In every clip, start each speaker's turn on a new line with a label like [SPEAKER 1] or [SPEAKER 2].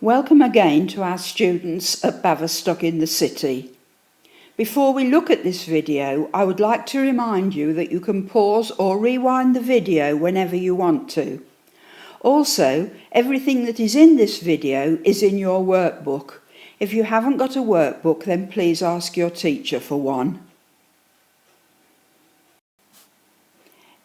[SPEAKER 1] Welcome again to our students at Baverstock in the city. Before we look at this video, I would like to remind you that you can pause or rewind the video whenever you want to. Also, everything that is in this video is in your workbook. If you haven't got a workbook, then please ask your teacher for one.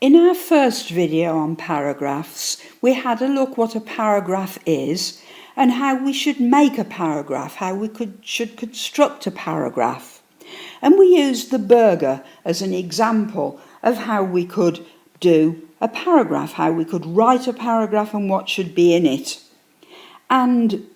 [SPEAKER 1] In our first video on paragraphs, we had a look what a paragraph is and how we should make a paragraph, how we should construct a paragraph. And we used the burger as an example of how we could do a paragraph, how we could write a paragraph and what should be in it. And,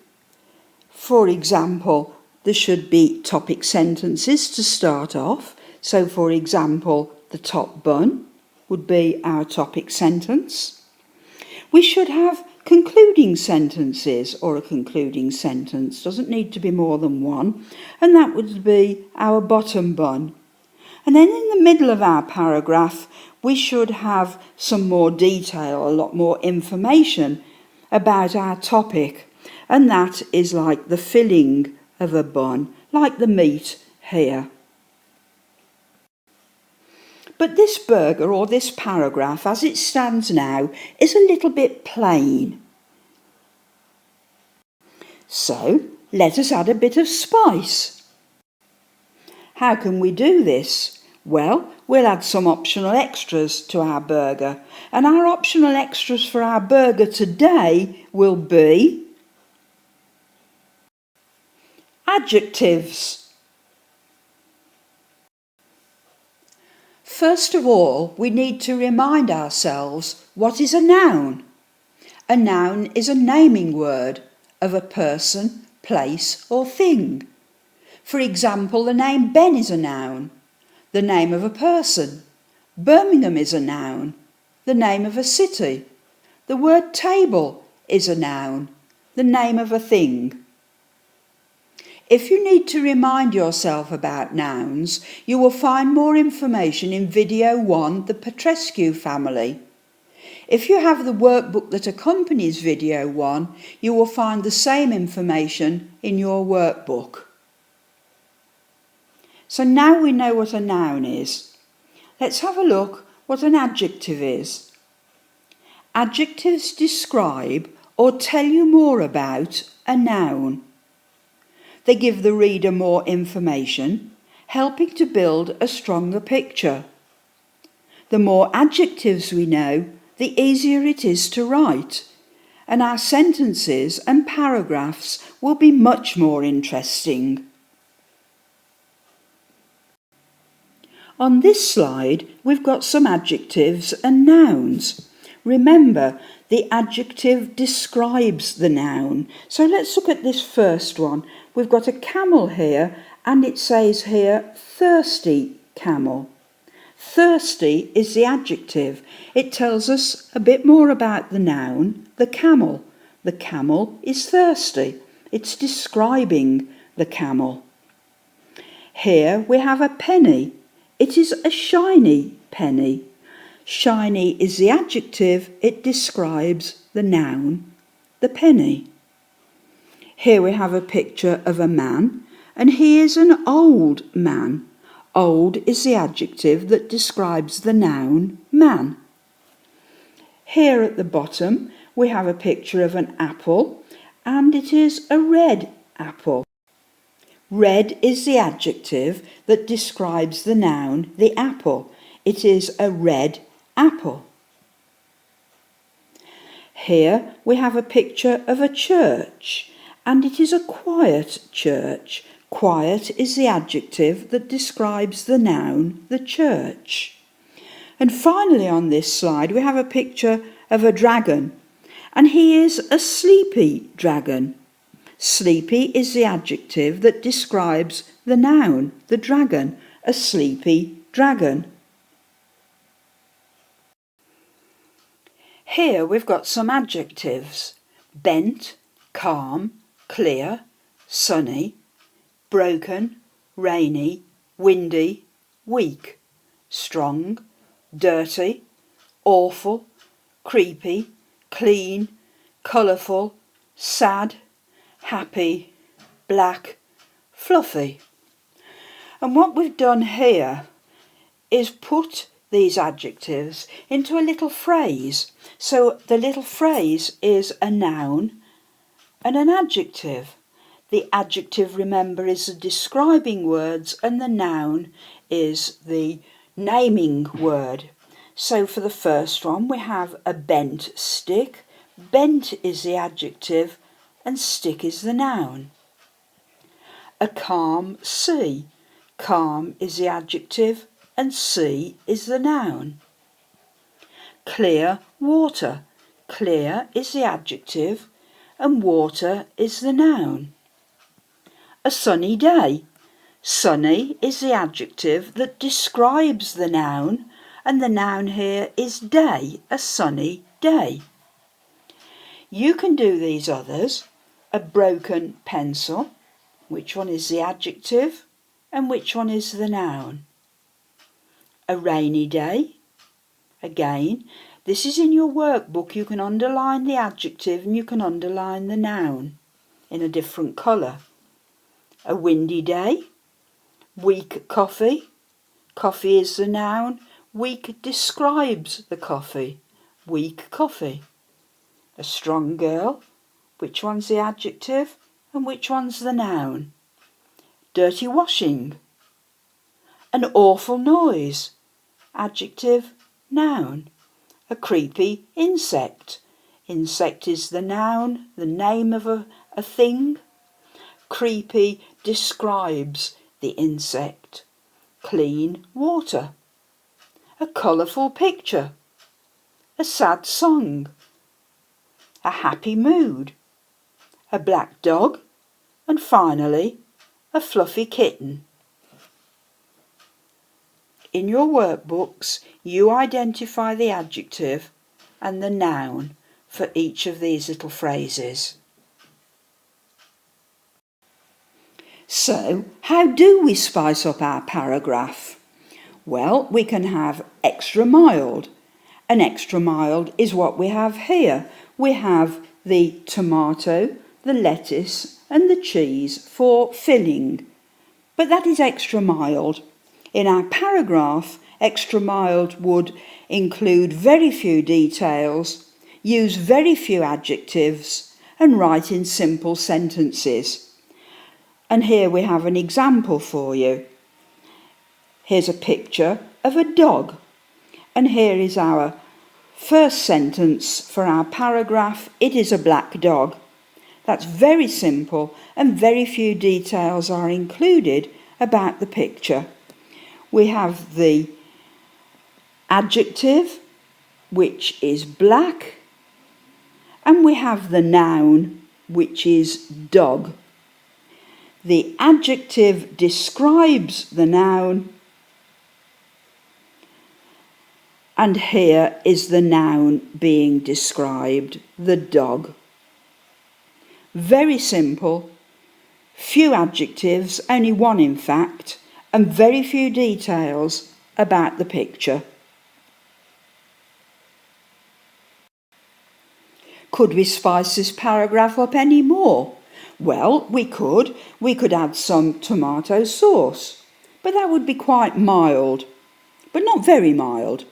[SPEAKER 1] for example, there should be topic sentences to start off. So, for example, the top bun would be our topic sentence. We should have concluding sentences, or a concluding sentence, doesn't need to be more than one, and that would be our bottom bun. And then in the middle of our paragraph, we should have some more detail, a lot more information about our topic, and that is like the filling of a bun, like the meat here. But this burger, or this paragraph, as it stands now, is a little bit plain. So, let us add a bit of spice. How can we do this? Well, we'll add some optional extras to our burger. And our optional extras for our burger today will be adjectives. First of all, we need to remind ourselves what is a noun. A noun is a naming word of a person, place or thing. For example, the name Ben is a noun, the name of a person. Birmingham is a noun, the name of a city. The word table is a noun, the name of a thing. If you need to remind yourself about nouns, you will find more information in video 1, the Petrescu family. If you have the workbook that accompanies video 1, you will find the same information in your workbook. So now we know what a noun is. Let's have a look what an adjective is. Adjectives describe or tell you more about a noun. They give the reader more information, helping to build a stronger picture. The more adjectives we know, the easier it is to write, and our sentences and paragraphs will be much more interesting. On this slide, we've got some adjectives and nouns. Remember, the adjective describes the noun. So let's look at this first one. We've got a camel here, and it says here, thirsty camel. Thirsty is the adjective. It tells us a bit more about the noun, the camel. The camel is thirsty. It's describing the camel. Here we have a penny. It is a shiny penny. Shiny is the adjective. It describes the noun, the penny. Here we have a picture of a man, and he is an old man. Old is the adjective that describes the noun, man. Here at the bottom, we have a picture of an apple, and it is a red apple. Red is the adjective that describes the noun, the apple. It is a red apple. Here we have a picture of a church, and it is a quiet church. Quiet is the adjective that describes the noun, the church. And finally on this slide we have a picture of a dragon, and he is a sleepy dragon. Sleepy is the adjective that describes the noun, the dragon, a sleepy dragon. Here we've got some adjectives: bent, calm, clear, sunny, broken, rainy, windy, weak, strong, dirty, awful, creepy, clean, colourful, sad, happy, black, fluffy. And what we've done here is put these adjectives into a little phrase. So the little phrase is a noun and an adjective. The adjective, remember, is the describing words and the noun is the naming word. So for the first one we have a bent stick. Bent is the adjective and stick is the noun. A calm sea. Calm is the adjective and sea is the noun. Clear water. Clear is the adjective and water is the noun. A sunny day. Sunny is the adjective that describes the noun and the noun here is day, a sunny day. You can do these others. A broken pencil. Which one is the adjective and which one is the noun? A rainy day. Again, this is in your workbook. You can underline the adjective and you can underline the noun in a different colour. A windy day. Weak coffee. Coffee is the noun. Weak describes the coffee. Weak coffee. A strong girl. Which one's the adjective and which one's the noun? Dirty washing. An awful noise. Adjective, noun. A creepy insect. Insect is the noun, the name of a thing. Creepy describes the insect. Clean water. A colourful picture. A sad song. A happy mood. A black dog. And finally, a fluffy kitten. In your workbooks, you identify the adjective and the noun for each of these little phrases. So, how do we spice up our paragraph? Well, we can have extra mild. And extra mild is what we have here. We have the tomato, the lettuce and the cheese for filling. But that is extra mild. In our paragraph, extra mild would include very few details, use very few adjectives and write in simple sentences. And here we have an example for you. Here's a picture of a dog. And here is our first sentence for our paragraph. It is a black dog. That's very simple and very few details are included about the picture. We have the adjective, which is black, and we have the noun, which is dog. The adjective describes the noun, and here is the noun being described, the dog. Very simple, few adjectives, only one in fact, and very few details about the picture. Could we spice this paragraph up any more? Well, we could add some tomato sauce, but that would be quite mild, but not very mild.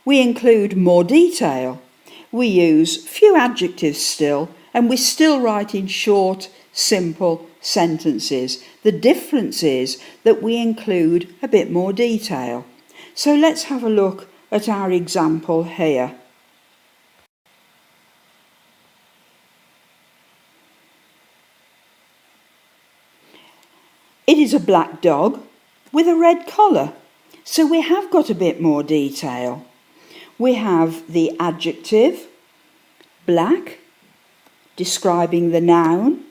[SPEAKER 1] We include more detail. We use few adjectives still, and we still write in short, simple sentences. The difference is that we include a bit more detail. So let's have a look at our example here. It is a black dog with a red collar. So we have got a bit more detail. We have the adjective, black, describing the noun.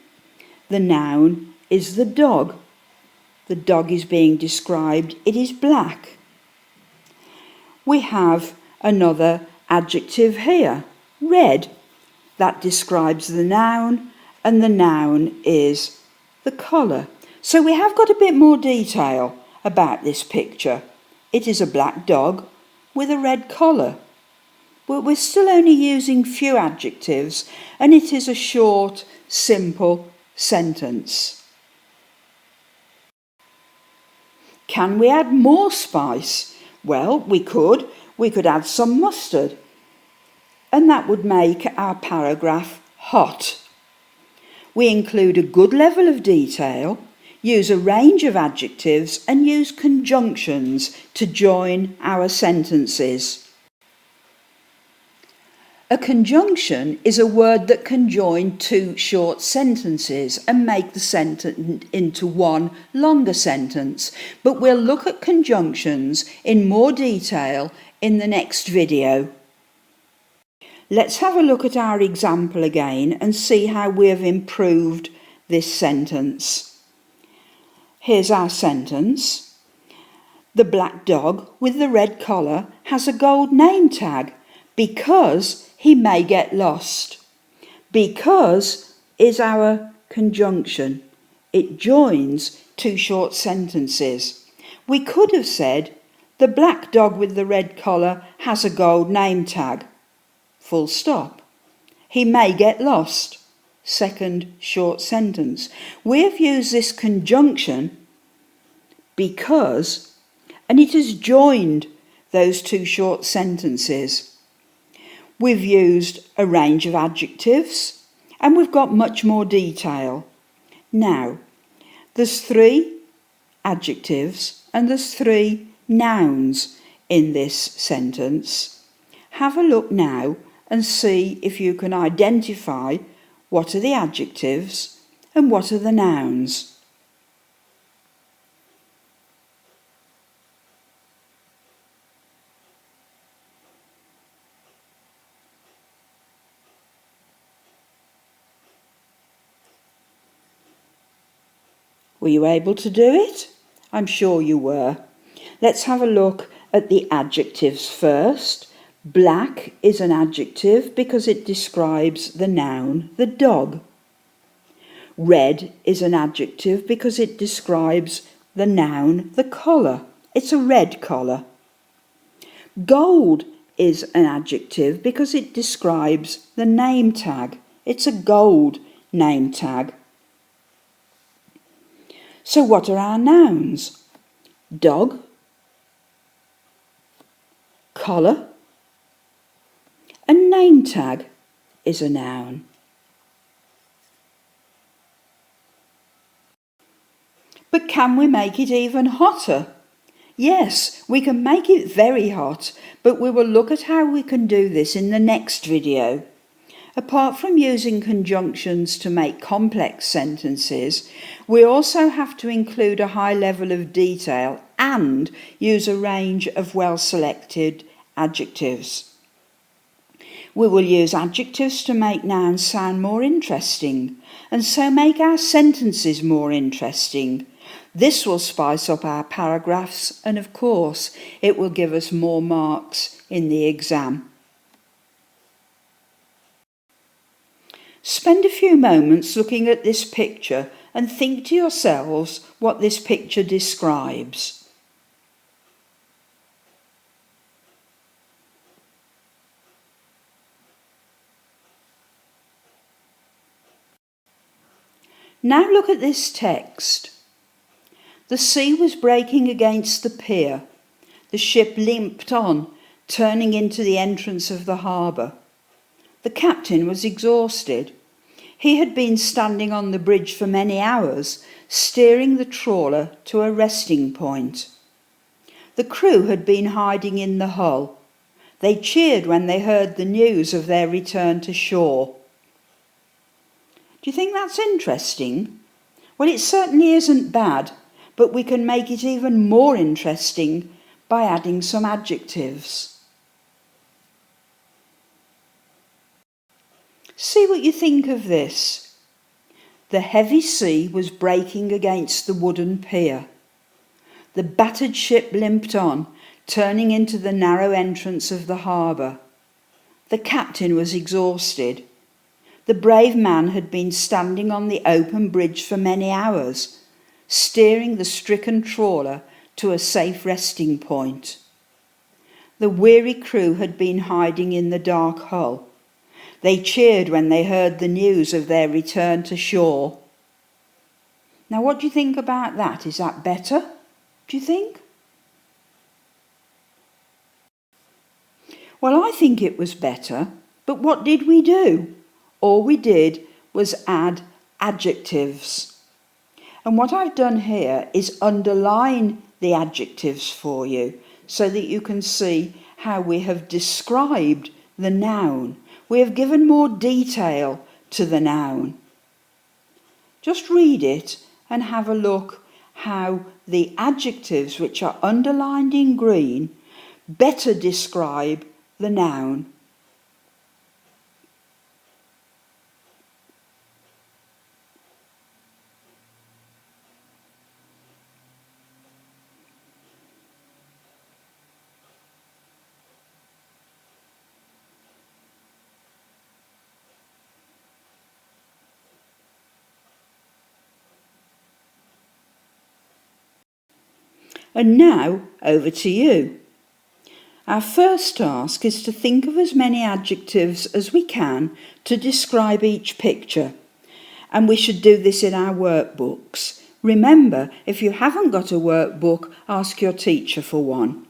[SPEAKER 1] The noun is the dog. The dog is being described. It is black. We have another adjective here, red. That describes the noun, and the noun is the colour. So we have got a bit more detail about this picture. It is a black dog with a red collar. But we're still only using few adjectives, and it is a short, simple sentence. Can we add more spice? Well, we could. We could add some mustard, and that would make our paragraph hot. We include a good level of detail, use a range of adjectives, and use conjunctions to join our sentences. A conjunction is a word that can join two short sentences and make the sentence into one longer sentence. But we'll look at conjunctions in more detail in the next video. Let's have a look at our example again and see how we have improved this sentence. Here's our sentence. The black dog with the red collar has a gold name tag because he may get lost. Because is our conjunction. It joins two short sentences. We could have said, the black dog with the red collar has a gold name tag. Full stop. He may get lost. Second short sentence. We have used this conjunction because, and it has joined those two short sentences. We've used a range of adjectives and we've got much more detail. Now, there's 3 adjectives and there's 3 nouns in this sentence. Have a look now and see if you can identify what are the adjectives and what are the nouns. Were you able to do it? I'm sure you were. Let's have a look at the adjectives first. Black is an adjective because it describes the noun, the dog. Red is an adjective because it describes the noun, the collar. It's a red collar. Gold is an adjective because it describes the name tag. It's a gold name tag. So what are our nouns? Dog, collar, and name tag is a noun. But can we make it even hotter? Yes, we can make it very hot, but we will look at how we can do this in the next video. Apart from using conjunctions to make complex sentences, we also have to include a high level of detail and use a range of well-selected adjectives. We will use adjectives to make nouns sound more interesting and so make our sentences more interesting. This will spice up our paragraphs and, of course, it will give us more marks in the exam. Spend a few moments looking at this picture and think to yourselves what this picture describes. Now look at this text. The sea was breaking against the pier. The ship limped on, turning into the entrance of the harbour. The captain was exhausted. He had been standing on the bridge for many hours, steering the trawler to a resting point. The crew had been hiding in the hull. They cheered when they heard the news of their return to shore. Do you think that's interesting? Well, it certainly isn't bad, but we can make it even more interesting by adding some adjectives. See what you think of this. The heavy sea was breaking against the wooden pier. The battered ship limped on, turning into the narrow entrance of the harbour. The captain was exhausted. The brave man had been standing on the open bridge for many hours, steering the stricken trawler to a safe resting point. The weary crew had been hiding in the dark hull. They cheered when they heard the news of their return to shore. Now what do you think about that? Is that better, do you think? Well, I think it was better, but what did we do? All we did was add adjectives. And what I've done here is underline the adjectives for you so that you can see how we have described the noun. We have given more detail to the noun. Just read it and have a look how the adjectives, which are underlined in green, better describe the noun. And now, over to you. Our first task is to think of as many adjectives as we can to describe each picture. And we should do this in our workbooks. Remember, if you haven't got a workbook, ask your teacher for one.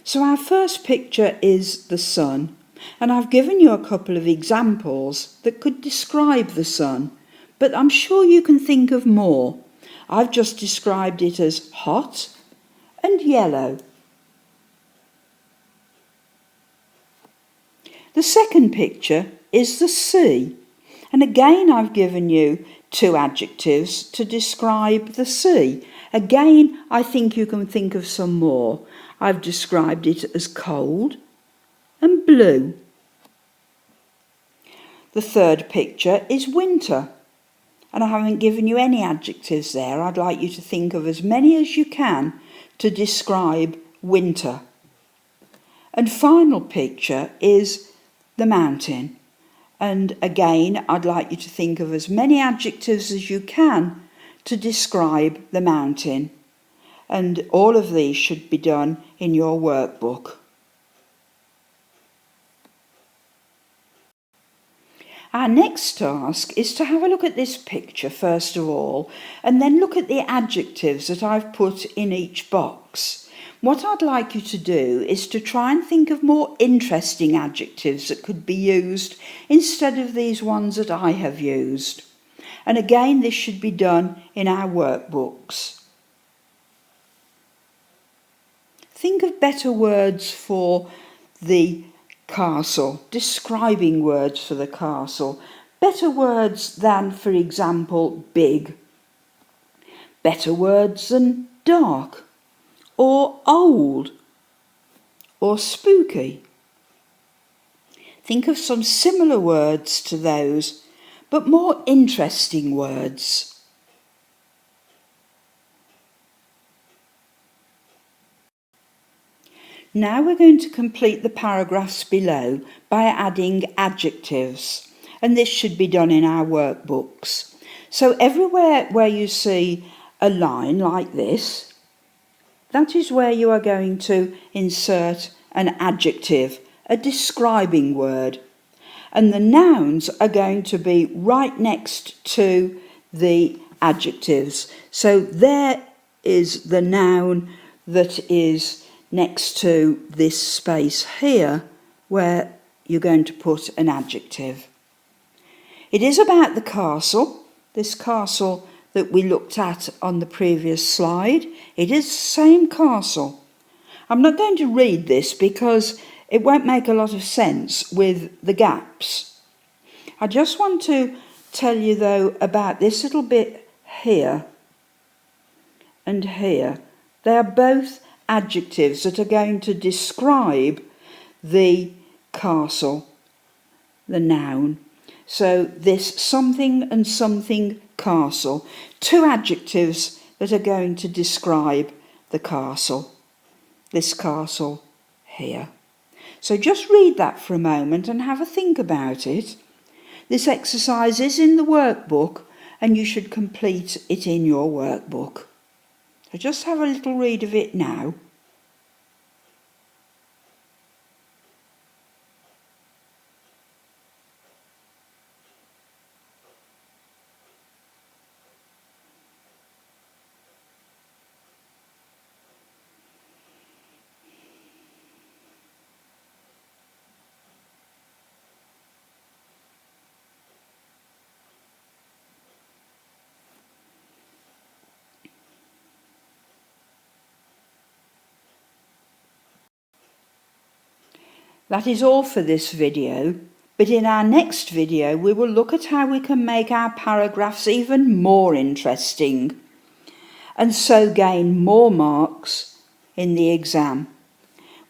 [SPEAKER 1] So our first picture is the sun. And I've given you a couple of examples that could describe the sun. But I'm sure you can think of more. I've just described it as hot and yellow. The second picture is the sea, and again I've given you two adjectives to describe the sea. Again, I think you can think of some more. I've described it as cold and blue. The third picture is winter, and I haven't given you any adjectives there. I'd like you to think of as many as you can to describe winter. And final picture is the mountain. And again, I'd like you to think of as many adjectives as you can to describe the mountain. And all of these should be done in your workbook. Our next task is to have a look at this picture first of all, and then look at the adjectives that I've put in each box. What I'd like you to do is to try and think of more interesting adjectives that could be used instead of these ones that I have used. And again, this should be done in our workbooks. Think of better words for the castle, describing words for the castle. Better words than, for example, big. Better words than dark, or old, or spooky. Think of some similar words to those, but more interesting words. Now we're going to complete the paragraphs below by adding adjectives, and this should be done in our workbooks. So everywhere where you see a line like this, that is where you are going to insert an adjective, a describing word. And the nouns are going to be right next to the adjectives. So there is the noun that is next to this space here where you're going to put an adjective. It is about the castle, this castle that we looked at on the previous slide. It is the same castle. I'm not going to read this because it won't make a lot of sense with the gaps. I just want to tell you though about this little bit here and here. They are both adjectives that are going to describe the castle, the noun. So this something and something castle, two adjectives that are going to describe the castle, this castle here. So just read that for a moment and have a think about it. This exercise is in the workbook and you should complete it in your workbook. So just have a little read of it now. That is all for this video, but in our next video we will look at how we can make our paragraphs even more interesting and so gain more marks in the exam.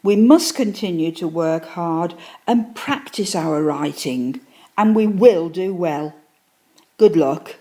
[SPEAKER 1] We must continue to work hard and practice our writing, and we will do well. Good luck.